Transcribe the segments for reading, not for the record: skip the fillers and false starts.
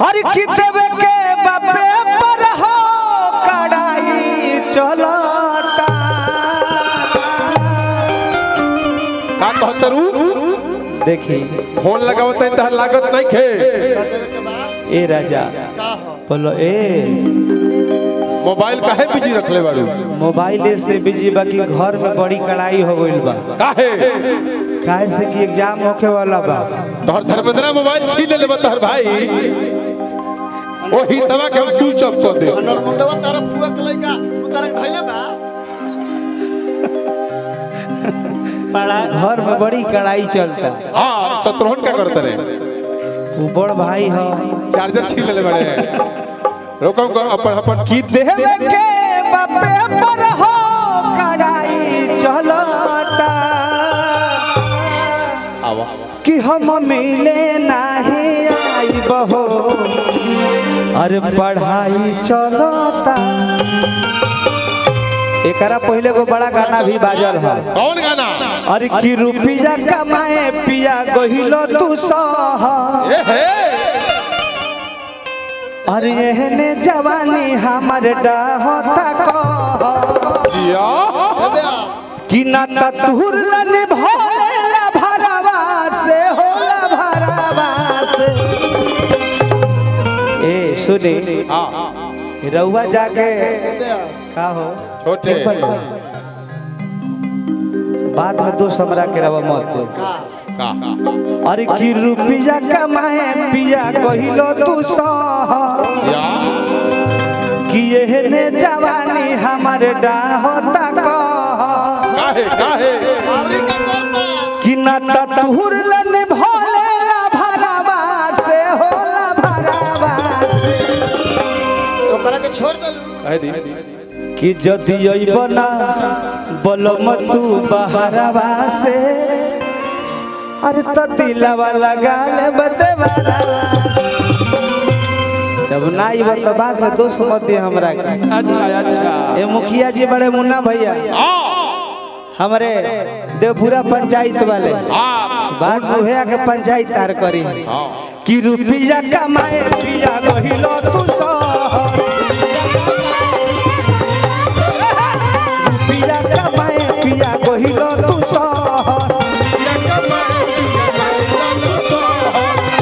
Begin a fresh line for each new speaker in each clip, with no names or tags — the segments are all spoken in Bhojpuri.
हर की देवे के बापे पर हो कड़ाई चलता
का कहतरू
देखी
फोन लगावत है तहर लागत नहीं खे
ए राजा बोलो ए
मोबाइल काहे बिजी रखले बाड़ू
मोबाइल से बिजी बाकी घर में बड़ी कड़ाई हो गइल बा काहे से कि एग्जाम होखे वाला बा
तोहर धर्मेंद्र मोबाइल छीन ले तोहर भाई ओही तवा के हम स्विच ऑफ कर दे
अनर मुंडवा तारा फुआ के लइका उतारे धइले बा
बड़ा घर में बड़ी कड़ाई चलता।
हां शत्रुघ्न का करते रे
वो बड़ भाई हो
चार्जर छीन ले बड़े रोको अपन
की देवे के बापे पर हो कड़ाई चलता
आवा
कि हम मिले नहीं आई बहो अरे पढ़ाई चलता। एकरा पहले को बड़ा गाना भी बाजल है
कौन गाना
अरे की रुपया कमाए पिया गहिलो तू सह अरे एहने जवानी हमर डाहता
जिया
कि ना तुरलन भोलेला भरावा से होला भरावा से ए सुने रउआ जाके का हो
छोटे
बाद में दोस्त हमरा के रवा मत दो
का
अरे की रुपया कमाए पिया कहिलो तू सह कि एहने जवानी हमर डाहता
काहे काहे
कि ना तुरलन भोलेला भरावा से होला भरावा से
ओकरा के छोड़ देलू
कह दी
कि जदि अइबना बलम तू बहरावा से अरे त दिलवा लगा ले बदेवा जब ना आइब तो बाद में दोस्त मत दे हमरा के
अच्छा अच्छा
ए मुखिया जी बड़े मुन्ना भैया हमारे देवपुरा पंचायत वाले बात मुहैया के पंचायत तार करी कि रुपया कमाए पिया गहिलो तू रुपया कमाए पिया गहिलो तू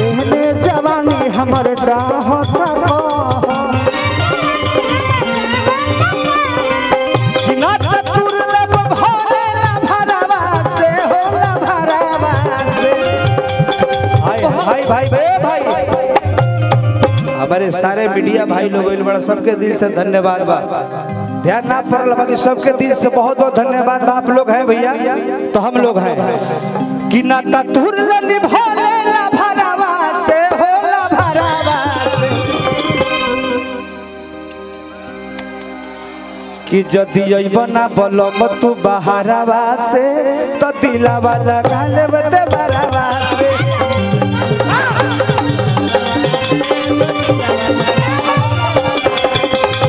एहने जवानी हमर डाहता हमारे सारे मीडिया भाई लोग बड़ा सबके दिल से धन्यवाद बा ध्यान ना पड़ल बाकी सबके दिल से बहुत बहुत धन्यवाद बा आप लोग हैं भैया तो हम लोग हैं कि ना तुरलन भोलेला भरावा से होला भरावा से कि जदि अइबना बलम तू बहरावा से तो दिलावा लगा लेब ते बरावा से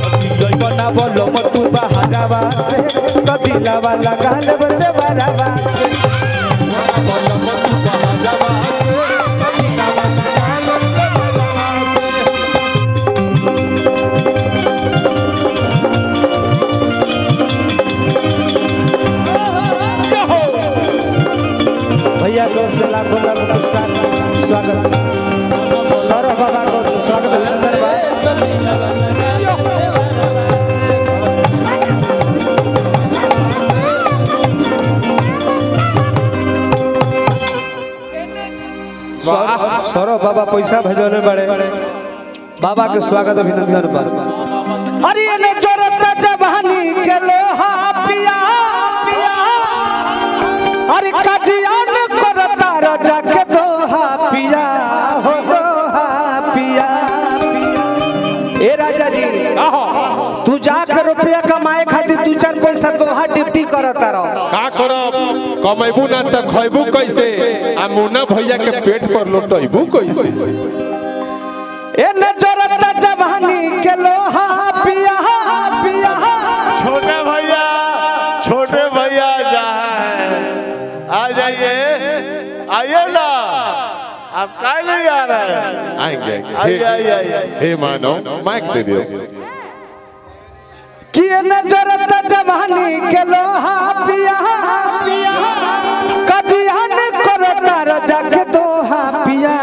बलम तू बहरावा से तो दिलावा लगा लेब ते बरावा से बलम तू बहरावा से तो दिलावा लगा लेब ते भैया को से लाखों का पुरस्कार स्वागत सौरभ बाबा को स्वागत अभिनंदन भाई सौरभ बाबा पैसा भेजने बड़े बाबा के स्वागत अभिनंदन पर अरे ने जरूरत जवानी के लोहा पिया अरे कजियान करता राजा के दोहा पिया हो दोहा पिया ए राजा जी तू जाकर रुपया कमाए खातिर 2-4 पैसा दोहा ड्यूटी करता रहो
का करब कमेबू ना त खइबू कैसे आ मुन्ना भैया के पेट पर लोटइबू कैसे
ए न जरूरत जवानी के लोहा पिया पिया
छोटे भैया जहाँ है आ जाइए आइए ना
आप काय नहीं आ रहा है?
आएंगे
आइए आइए आइए।
हे मानो माइक दे दियो।
कि नजरत जवानी के लोहा पिया कदियान करता रजा के दोहा पिया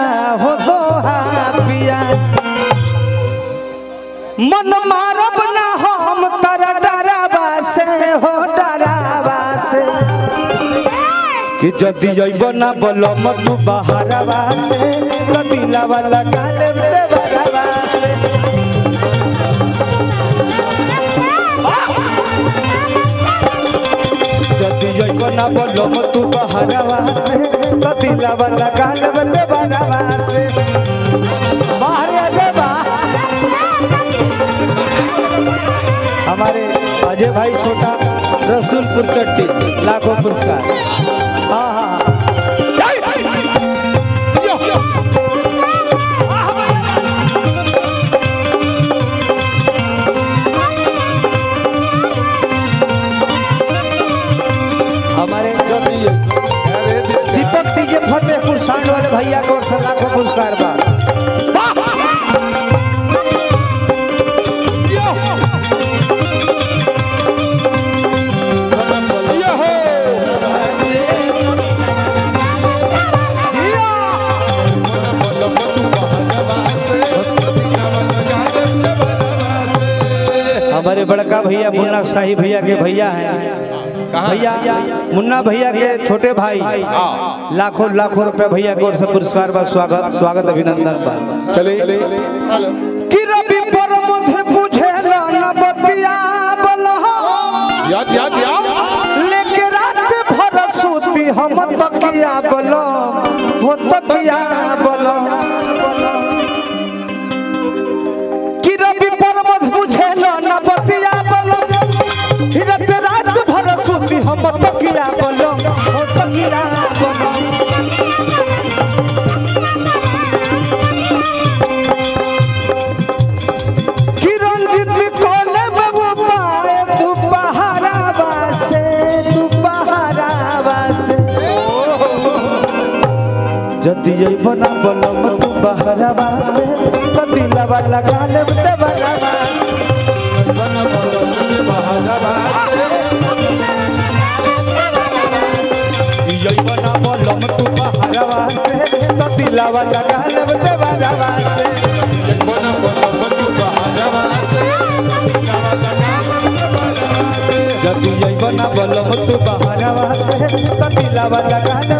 हो दोहा पिया मन मारब ना हम तारा डरावा से हो डरावा से कि जदि जइब ना बलम तू बहरवा से कदिला वाला गाले देवरवा से जदि जइब ना बलम तू बहरवा से कदिला वाला गाले देवरवा से बाहर आ जा बा। हमारे अजय भाई छोटा रसूलपुर चट्टी लाखों पुरस्कार। हाँ हाँ हमारे दीपक डीजे फतेहपुर सांड वाले भैया को लाखों पुरस्कार बा। हमारे बड़का भैया मुन्ना शाही भैया के भैया हैं भैया मुन्ना भैया के छोटे भाई लाखों लाखों रुपए भैया की ओर से पुरस्कार बा। स्वागत स्वागत अभिनंदन बा।
चले
कि रवि पर मुझे बुझे ना बतिया बोलो
याद
लेके रात भर सूती हम तकिया बोलो वो तकिया बोलो कि रवि पर मुझे बुझे ना बतिया बोलो रात भर सूती हम तकिया बोलो वो तकिया बोलो जदि जइब ना बलम तू बहरवा से कदिला वाला गाले देवरवा जइब ना बलम तू बहरवा से कदिला वाला गाले देवरवा से जदि जइब ना बलम तू बहरवा से कदिला वाला गाले